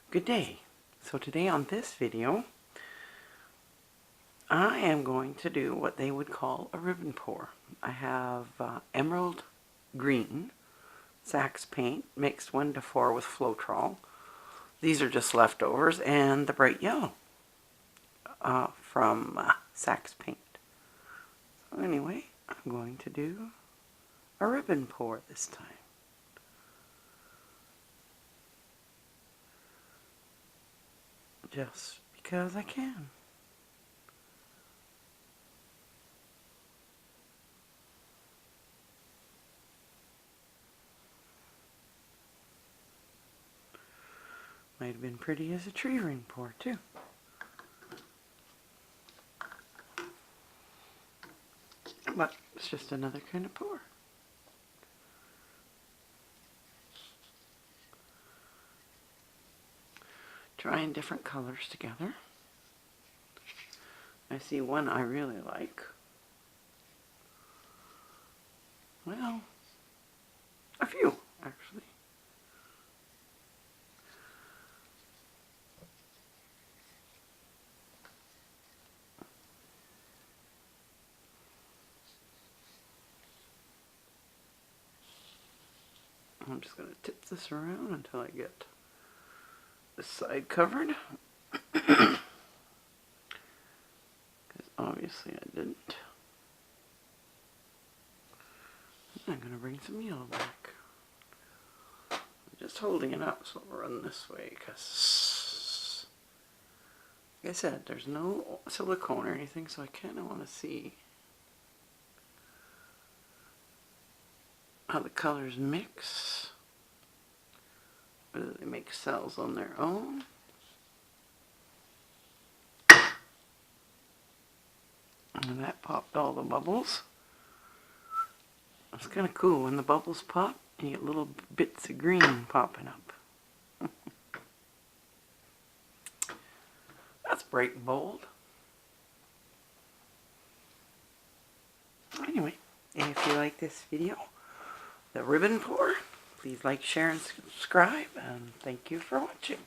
Good day. So today on this video, I am going to do what they would call a ribbon pour. I have emerald green Sax paint mixed 1:4 with Floetrol. These are just leftovers, and the bright yellow from Sax paint. So anyway, I'm going to do a ribbon pour this time. Just because I can. Might have been pretty as a tree ring pour too. But it's just another kind of pour. Trying different colors together. I see one I really like. Well, a few actually. I'm just going to tip this around until I get this side covered. Because obviously I didn't. I'm going to bring some yellow back. I'm just holding it up so I'll run this way because, like I said, there's no silicone or anything, so I kind of want to see how the colors mix. Whether they make cells on their own. And that popped all the bubbles. It's kind of cool when the bubbles pop and you get little bits of green popping up. That's bright and bold. Anyway, if you like this video, the ribbon pour, please like, share, and subscribe, and thank you for watching.